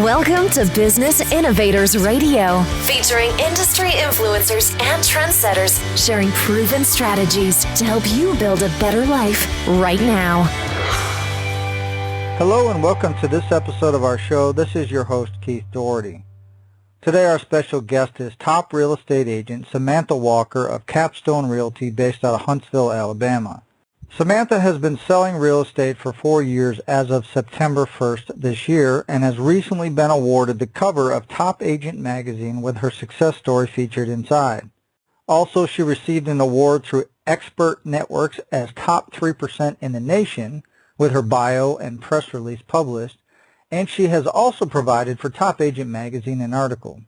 Welcome to Business Innovators Radio, featuring industry influencers and trendsetters sharing proven strategies to help you build a better life right now. Hello and welcome to this episode of our show. This is your host, Keith Doherty. Today our special guest is top real estate agent Samantha Walker of Capstone Realty based out of Huntsville, Alabama. Samantha has been selling real estate for 4 years as of September 1st this year and has recently been awarded the cover of Top Agent magazine with her success story featured inside. Also, she received an award through Expert Networks as top 3% in the nation with her bio and press release published, and she has also provided for Top Agent magazine an article.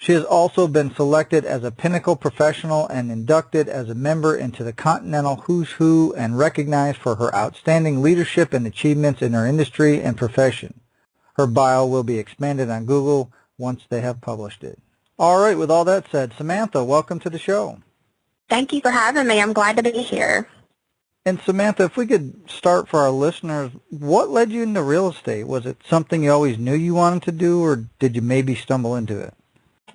She has also been selected as a Pinnacle professional and inducted as a member into the Continental Who's Who and recognized for her outstanding leadership and achievements in her industry and profession. Her bio will be expanded on Google once they have published it. All right, with all that said, Samantha, welcome to the show. Thank you for having me. I'm glad to be here. And Samantha, if we could start for our listeners, what led you into real estate? Was it something you always knew you wanted to do, or did you maybe stumble into it?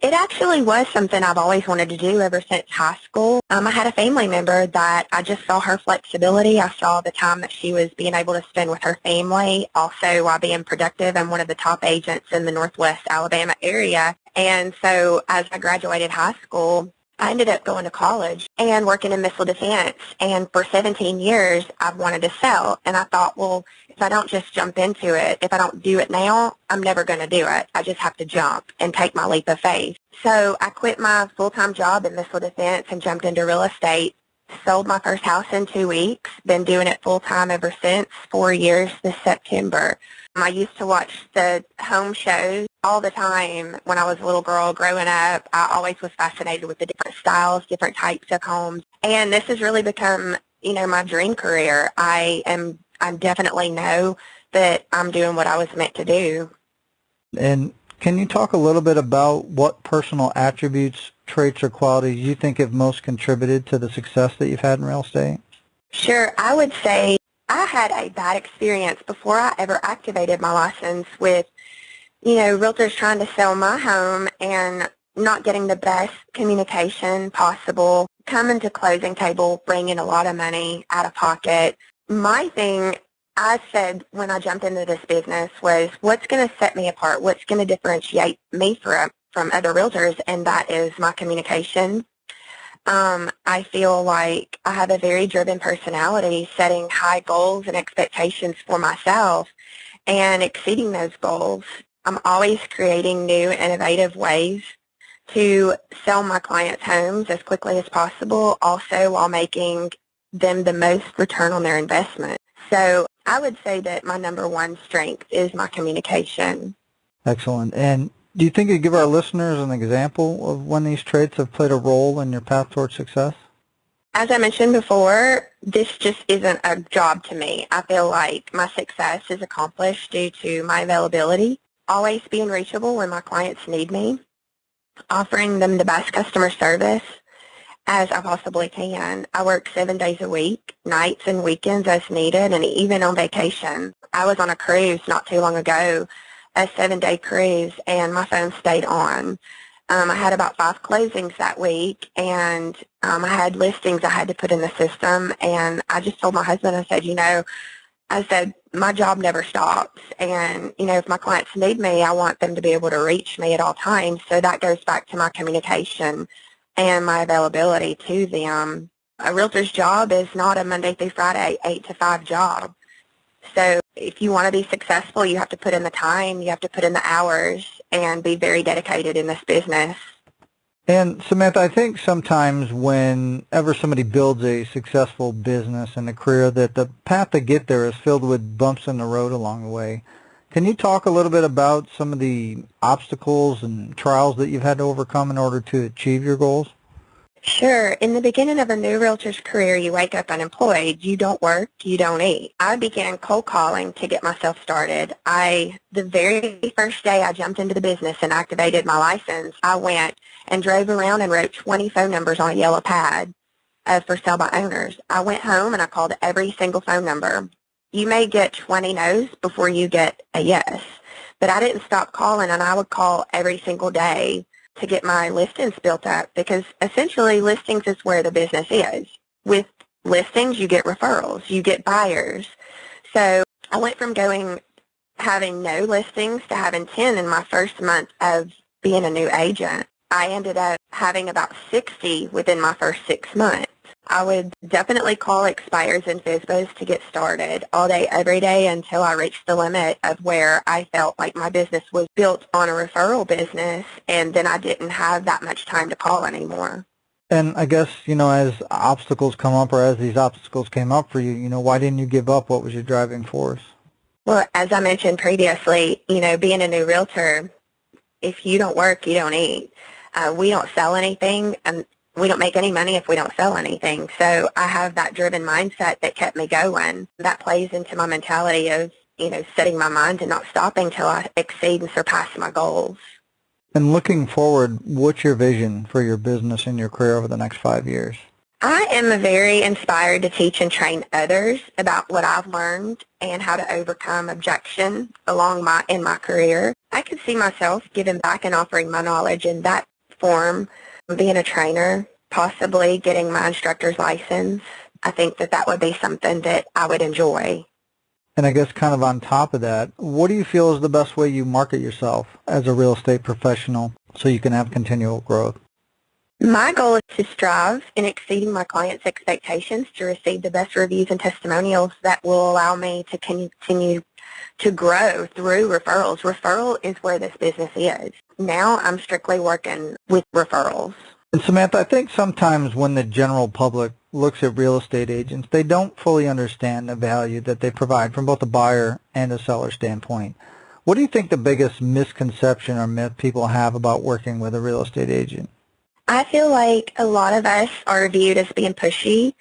It actually was something I've always wanted to do ever since high school. I had a family member that I just saw her flexibility. I saw the time that she was being able to spend with her family, also while being productive. I'm one of the top agents in the Northwest Alabama area. And so as I graduated high school, I ended up going to college and working in missile defense. And for 17 years, I've wanted to sell. And I thought, well, if I don't just jump into it, if I don't do it now, I'm never going to do it. I just have to jump and take my leap of faith. So I quit my full-time job in missile defense and jumped into real estate. Sold my first house in 2 weeks. Been doing it full-time ever since, 4 years this September. I used to watch the home shows all the time when I was a little girl growing up. I always was fascinated with the different styles, different types of homes. And this has really become, my dream career. I definitely know that I'm doing what I was meant to do. And can you talk a little bit about what personal attributes, traits, or qualities you think have most contributed to the success that you've had in real estate? Sure. I would say I had a bad experience before I ever activated my license with, realtors trying to sell my home and not getting the best communication possible, coming to closing table, bringing a lot of money out of pocket. My thing I said when I jumped into this business was, what's going to set me apart? What's going to differentiate me from other realtors? And that is my communication. I feel like I have a very driven personality, setting high goals and expectations for myself and exceeding those goals. I'm always creating new, innovative ways to sell my clients' homes as quickly as possible, also while making them the most return on their investment. So I would say that my number one strength is my communication. Excellent. And do you think you'd give our listeners an example of when these traits have played a role in your path towards success? As I mentioned before, this just isn't a job to me. I feel like my success is accomplished due to my availability, always being reachable when my clients need me, offering them the best customer service as I possibly can. I work 7 days a week, nights and weekends as needed, and even on vacation. I was on a cruise not too long ago, a 7-day cruise, and my phone stayed on. I had about 5 closings that week, and I had listings I had to put in the system, and I just told my husband, I said, my job never stops, and, if my clients need me, I want them to be able to reach me at all times, so that goes back to my communication and my availability to them. A realtor's job is not a Monday through Friday, 8 to 5 job. So if you want to be successful, you have to put in the time, you have to put in the hours, and be very dedicated in this business. And Samantha, I think sometimes whenever somebody builds a successful business and a career, that the path to get there is filled with bumps in the road along the way. Can you talk a little bit about some of the obstacles and trials that you've had to overcome in order to achieve your goals? Sure. In the beginning of a new realtor's career, you wake up unemployed. You don't work. You don't eat. I began cold calling to get myself started. The very first day I jumped into the business and activated my license, I went and drove around and wrote 20 phone numbers on a yellow pad for sale by owners. I went home and I called every single phone number. You may get 20 no's before you get a yes. But I didn't stop calling, and I would call every single day to get my listings built up, because essentially listings is where the business is. With listings, you get referrals, you get buyers. So I went from having no listings to having 10 in my first month of being a new agent. I ended up having about 60 within my first 6 months. I would definitely call expireds and FSBOs to get started all day, every day, until I reached the limit of where I felt like my business was built on a referral business, and then I didn't have that much time to call anymore. And I guess, as obstacles come up, or as these obstacles came up for you, why didn't you give up? What was your driving force? Well, as I mentioned previously, being a new realtor, if you don't work, you don't eat. We don't sell anything, and we don't make any money if we don't sell anything. So I have that driven mindset that kept me going. That plays into my mentality of, setting my mind and not stopping till I exceed and surpass my goals. And looking forward, what's your vision for your business and your career over the next 5 years? I am very inspired to teach and train others about what I've learned and how to overcome objection in my career. I could see myself giving back and offering my knowledge in that form, being a trainer, possibly getting my instructor's license. I think that would be something that I would enjoy. And I guess kind of on top of that, what do you feel is the best way you market yourself as a real estate professional so you can have continual growth? My goal is to strive in exceeding my clients' expectations to receive the best reviews and testimonials that will allow me to continue to grow through referrals. Referral is where this business is. Now I'm strictly working with referrals. And Samantha, I think sometimes when the general public looks at real estate agents, they don't fully understand the value that they provide from both a buyer and a seller standpoint. What do you think the biggest misconception or myth people have about working with a real estate agent? I feel like a lot of us are viewed as being pushy,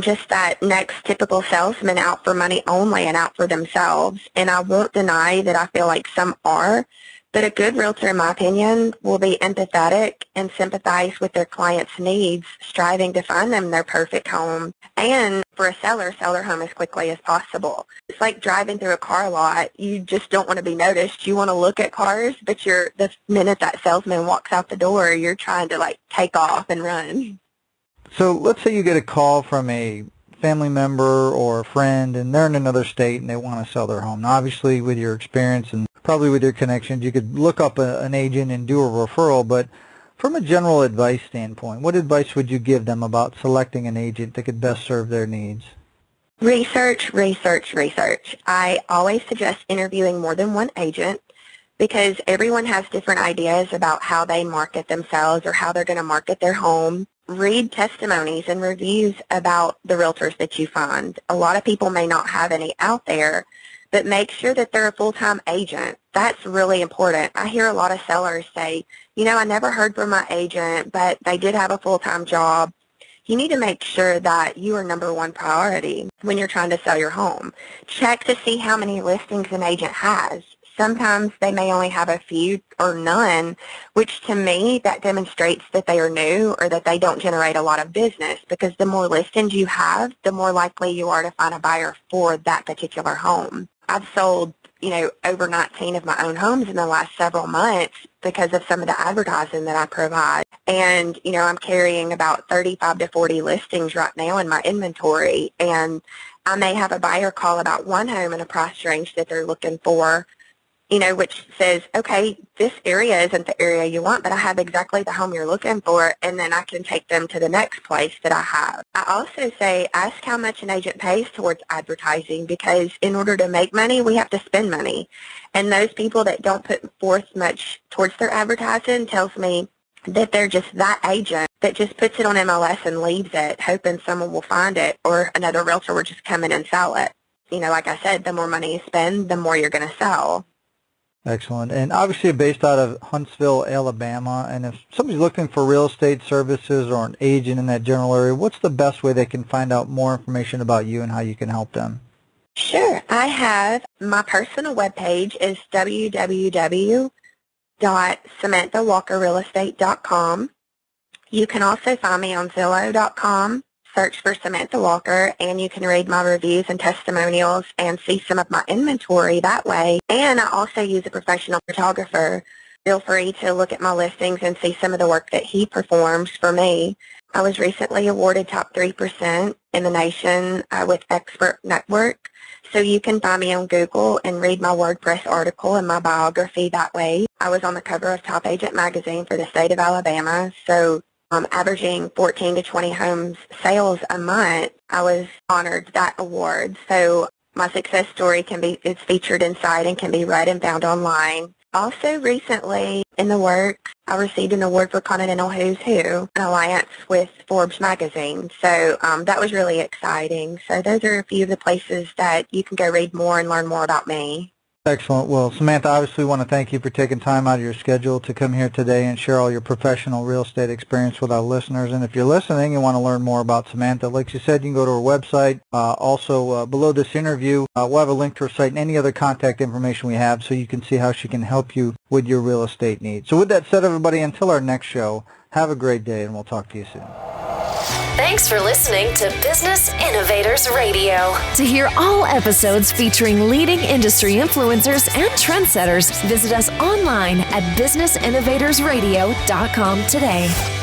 just that next typical salesman out for money only and out for themselves. And I won't deny that I feel like some are, but a good realtor, in my opinion, will be empathetic and sympathize with their clients' needs, striving to find them their perfect home. And for a seller, sell their home as quickly as possible. It's like driving through a car lot. You just don't want to be noticed. You want to look at cars, but the minute that salesman walks out the door, you're trying to take off and run. So let's say you get a call from a family member or a friend, and they're in another state and they want to sell their home. Now, obviously, with your experience and probably with your connections, you could look up an agent and do a referral, but from a general advice standpoint, what advice would you give them about selecting an agent that could best serve their needs? Research, research, research. I always suggest interviewing more than one agent, because everyone has different ideas about how they market themselves or how they're going to market their home. Read testimonies and reviews about the realtors that you find. A lot of people may not have any out there, but make sure that they're a full-time agent. That's really important. I hear a lot of sellers say, I never heard from my agent, but they did have a full-time job. You need to make sure that you are number one priority when you're trying to sell your home. Check to see how many listings an agent has. Sometimes they may only have a few or none, which to me, that demonstrates that they are new or that they don't generate a lot of business, because the more listings you have, the more likely you are to find a buyer for that particular home. I've sold, over 19 of my own homes in the last several months because of some of the advertising that I provide. And, I'm carrying about 35 to 40 listings right now in my inventory, and I may have a buyer call about one home in a price range that they're looking for, which says, okay, this area isn't the area you want, but I have exactly the home you're looking for, and then I can take them to the next place that I have. I also say ask how much an agent pays towards advertising, because in order to make money, we have to spend money. And those people that don't put forth much towards their advertising tells me that they're just that agent that just puts it on MLS and leaves it, hoping someone will find it or another realtor will just come in and sell it. Like I said, the more money you spend, the more you're going to sell. Excellent. And obviously you're based out of Huntsville, Alabama, and if somebody's looking for real estate services or an agent in that general area, what's the best way they can find out more information about you and how you can help them? Sure. I have my personal webpage is www.samanthawalkerrealestate.com. You can also find me on Zillow.com, search for Samantha Walker, and you can read my reviews and testimonials and see some of my inventory that way. And I also use a professional photographer. Feel free to look at my listings and see some of the work that he performs for me. I was recently awarded top 3% in the nation with Expert Network. So you can find me on Google and read my WordPress article and my biography that way. I was on the cover of Top Agent magazine for the state of Alabama. So I'm averaging 14 to 20 homes sales a month. I was honored that award. So my success story is featured inside and can be read and found online. Also recently in the works, I received an award for Continental Who's Who, an alliance with Forbes magazine. So that was really exciting. So those are a few of the places that you can go read more and learn more about me. Excellent. Well, Samantha, obviously want to thank you for taking time out of your schedule to come here today and share all your professional real estate experience with our listeners. And if you're listening and want to learn more about Samantha, like you said, you can go to her website. Also, below this interview, we'll have a link to her site and any other contact information we have so you can see how she can help you with your real estate needs. So with that said, everybody, until our next show, have a great day, and we'll talk to you soon. Thanks for listening to Business Innovators Radio. To hear all episodes featuring leading industry influencers and trendsetters, visit us online at businessinnovatorsradio.com today.